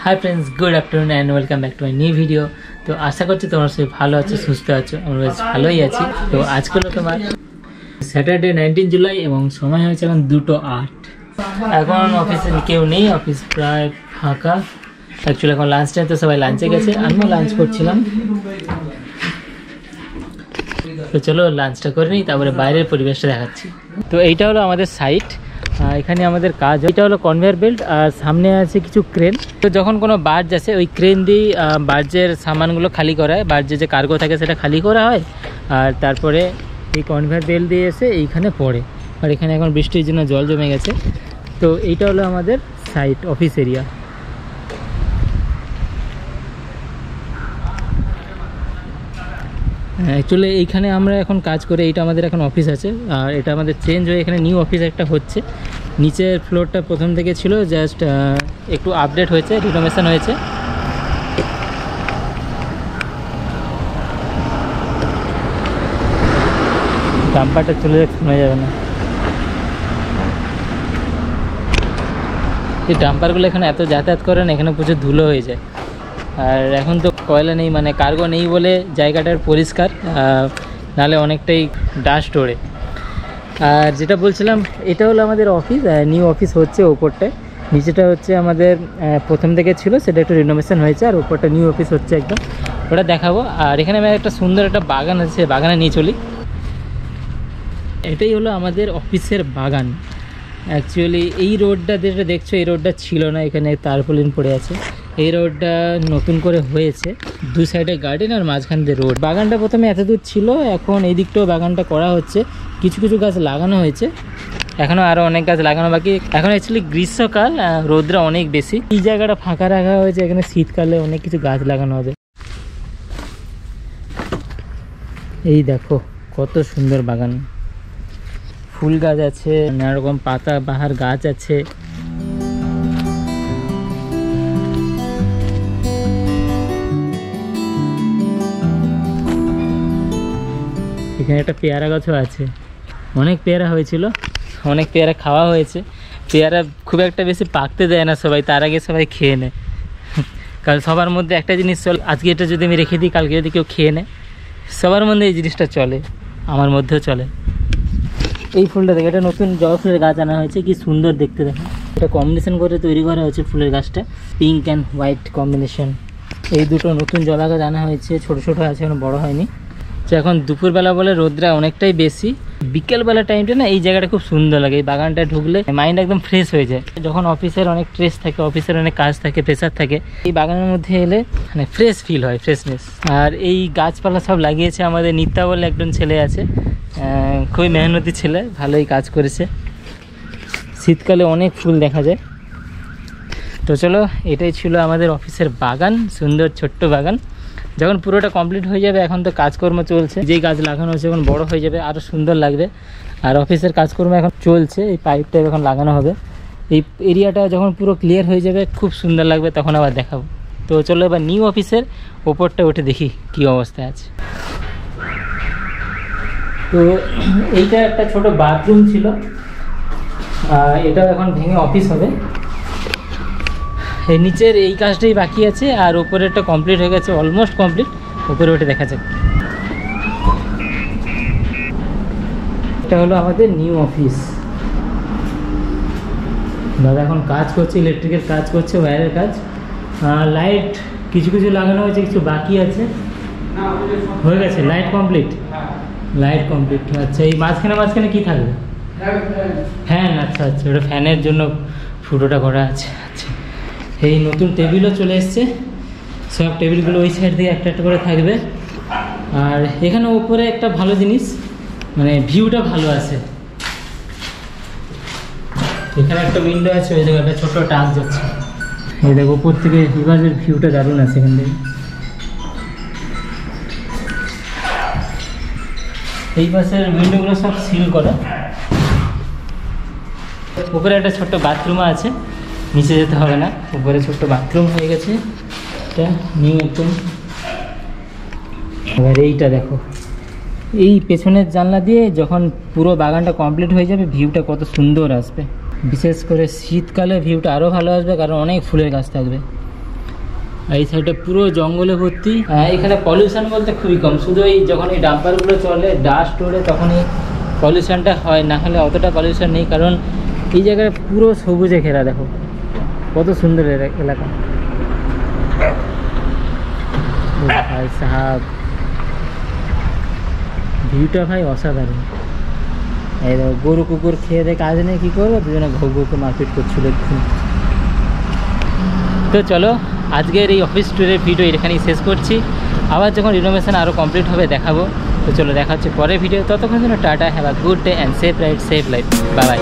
Hi friends, good afternoon and welcome back to my new video. তো আশা করছি তোমরা সবাই ভালো আছো, সুস্থ আছো। আমরা বেশ ভালোই আছি। তো আজকে হলো তোমার স্যাটারডে 19 জুলাই এবং সময় হয়েছে এখন 2:08। এখন অফিসে কেউ নেই, অফিস প্রায় ফাঁকা। অ্যাকচুয়ালি এখন লাঞ্চ টাইম, তো সবাই লাঞ্চে গেছে, আমিও লাঞ্চ করছিলাম। তো চলো লাঞ্চটা করে নিই, তারপরে বাইরের পরিবেশটা দেখাচ্ছি। তো এইটা হলো আমাদের সাইট, এখানে আমাদের কাজ। এটা হলো কনভেয়ার বেল্ট, আর সামনে আছে কিছু ক্রেন। তো যখন কোনো বার্জ আসে ওই ক্রেন দিয়ে বার্জের সামানগুলো খালি করা হয়, বার্জের যে কার্গো থাকে সেটা খালি করা হয়, আর তারপরে এই কনভেয়ার বেল্ট দিয়ে এসে এইখানে পড়ে। আর এখানে এখন বৃষ্টির জন্য জল জমে গেছে। তো এইটা হলো আমাদের সাইট, অফিস এরিয়া। অ্যাকচুয়ালি এইখানে আমরা এখন কাজ করে, এইটা আমাদের এখন অফিস আছে, আর এটা আমাদের চেঞ্জ হয়ে এখানে নিউ অফিস একটা হচ্ছে। নিচের ফ্লোরটা প্রথম থেকে ছিল, জাস্ট একটু আপডেট হয়েছে, রিনোভেশন হয়েছে। ডাম্পারটা চলে যাক, শোনা যাবে না। এই ডাম্পারগুলো এখানে এত যাতায়াত করে না, এখানে প্রচুর ধুলো হয়ে যায়। আর এখন তো কয়লা নেই, মানে কার্গো নেই বলে জায়গাটার পরিষ্কার, নাহলে অনেকটাই ডাস্ট ওড়ে। আর যেটা বলছিলাম, এটা হলো আমাদের অফিস, নিউ অফিস হচ্ছে ওপরটায়। নিচেটা হচ্ছে আমাদের প্রথম থেকে ছিল, সেটা একটু রিনোভেশন হয়েছে, আর ওপরটা নিউ অফিস হচ্ছে একদম, ওটা দেখাবো। আর এখানে আমি একটা সুন্দর একটা বাগান আছে, বাগানে নিয়ে চলি। এটাই হলো আমাদের অফিসের বাগান। অ্যাকচুয়ালি এই রোডটা যেটা দেখছো, এই রোডটা ছিল না, এখানে তারপলিন পড়ে আছে। এই রোডটা নতুন করে হয়েছে, দুই সাইডে গার্ডেন আর মাঝখান দিয়ে রোড। বাগানটা প্রথমে এত দূর ছিল, এখন এই দিকটাও বাগানটা করা হচ্ছে, কিছু কিছু গাছ লাগানো হয়েছে, এখনও আরও অনেক গাছ লাগানো বাকি। এখন অ্যাকচুয়ালি গ্রীষ্মকাল, রোদটা অনেক বেশি, এই জায়গাটা ফাঁকা রাখা হয়েছে, এখানে শীতকালে অনেক কিছু গাছ লাগানো হবে। এই দেখো কত সুন্দর বাগান, ফুল গাছ আছে, নানা রকম পাতা বাহার গাছ আছে। এখানে একটা পেয়ারা গাছও আছে, অনেক পেয়ারা হয়েছিল, অনেক পেয়ারা খাওয়া হয়েছে। পেয়ারা খুব একটা বেশি পাকতে দেয় না সবাই, তার আগে সবাই খেয়ে নেয়। কারণ সবার মধ্যে একটা জিনিস চলে, আজকে এটা যদি আমি রেখে দিই, কালকে যদি কেউ খেয়ে নেয়, সবার মধ্যে এই জিনিসটা চলে, আমার মধ্যেও চলে। এই ফুলটা দেখে, এটা নতুন জবা ফুলের গাছ আনা হয়েছে, কি সুন্দর দেখতে দেখো। এটা কম্বিনেশন করে তৈরি করা হয়েছে ফুলের গাছটা, পিঙ্ক অ্যান্ড হোয়াইট কম্বিনেশন। এই দুটো নতুন জবা গাছ আনা হয়েছে, ছোটো ছোটো আছে, এখন বড়ো হয়নি। তো এখন দুপুরবেলা বলে রোদটা অনেকটাই বেশি, বিকেলবেলা টাইমটা না এই জায়গাটা খুব সুন্দর লাগে। এই বাগানটা ঢুকলে মাইন্ড একদম ফ্রেশ হয়ে যায়। যখন অফিসের অনেক স্ট্রেস থাকে, অফিসের অনেক কাজ থাকে, প্রেশার থাকে, এই বাগানের মধ্যে এলে মানে ফ্রেশ ফিল হয়, ফ্রেশনেস। আর এই গাছপালা সব লাগিয়েছে আমাদের নিত্যা বলে একজন ছেলে আছে, খুবই মেহনতি ছেলে, ভালোই কাজ করেছে। শীতকালে অনেক ফুল দেখা যায়। তো চলো, এটাই ছিল আমাদের অফিসের বাগান, সুন্দর ছোট্ট বাগান। যখন পুরোটা কমপ্লিট হয়ে যাবে, এখন তো কাজকর্ম চলছে, যেই গাছ লাগানো হয়েছে এখন বড় হয়ে যাবে, আরও সুন্দর লাগবে। আর অফিসের কাজকর্ম এখন চলছে, এই পাইপটা এখন লাগানো হবে। এই এরিয়াটা যখন পুরো ক্লিয়ার হয়ে যাবে, খুব সুন্দর লাগবে, তখন আবার দেখাবো। তো চলো এবার নিউ অফিসের ওপরটা উঠে দেখি কী অবস্থায় আছে। তো এইটা একটা ছোট বাথরুম ছিল, এটাও এখন ভেঙে অফিস হবে। এই নিচের এই কাজটাই বাকি আছে, আর উপরেরটা কমপ্লিট হয়ে গেছে, অলমোস্ট কমপ্লিট। উপরে উঠে দেখা যাক। এটা হলো আমাদের নিউ অফিস। দাদা এখন কাজ করছে, ইলেকট্রিকের কাজ করছে, ওয়্যারের কাজ। লাইট কিছু কিছু লাগানো হয়েছে, কিছু বাকি আছে, হয়ে গেছে। Light complete, light complete. আচ্ছা, এই মাঝখানে মাঝখানে কী থাকবে? ফ্যান। আচ্ছা আচ্ছা, ওটা ফ্যানের জন্য ফুটোটা করা আছে। আচ্ছা, এই নতুন টেবিলও চলে এসছে, সব টেবিলগুলো ওই সাইড থেকে একটা একটা করে থাকবে। আর এখানে উপরে একটা ভালো জিনিস, মানে ভিউটা ভালো আছে। এখানে একটা উইন্ডো আছে, ওই জায়গায় একটা ছোট্ট টাচ যাচ্ছে। এই দেখো উপর থেকে রিভারের ভিউটা দারুণ আছে এখান থেকে। এই পাশের উইন্ডোগুলো সব সিল করা। উপরে একটা ছোট্ট বাথরুমও আছে, নিচে যেতে হবে না, উপরে ছোট্ট বাথরুম হয়ে গেছে, এটা নিউ একদম। এবার এইটা দেখো, এই পেছনের জানলা দিয়ে যখন পুরো বাগানটা কমপ্লিট হয়ে যাবে, ভিউটা কত সুন্দর আসবে। বিশেষ করে শীতকালে ভিউটা আরও ভালো আসবে, কারণ অনেক ফুলের গাছ থাকবে। এই সাইডে পুরো জঙ্গলে ভর্তি। এখানে পলিউশন বলতে খুবই কম, শুধু এই যখন এই ডাম্পারগুলো চলে ডাস্ট ওড়ে তখনই পলিউশনটা হয়, না হলে অতটা পলিউশন নেই। কারণ এই জায়গায় পুরো সবুজে ঘেরা, দেখো কত সুন্দর এলাকা। ভাই সাহাব ভিউটা ভাই অসাধারণ। এই দেখো গরু কুকুর খেয়ে দিয়ে কাজ নেই, কী করবো, দুজনে ঘৌ ঘৌকে মারপিট করছিল এক্ষুনি। তো চলো আজকের এই অফিস ট্যুরের ভিডিও এখানেই শেষ করছি। আবার যখন রিনোভেশন আরও কমপ্লিট হবে দেখাবো। তো চলো দেখা হচ্ছে পরের ভিডিও, ততক্ষণ জন্য tata, have a good day and safe ride, safe life, bye bye.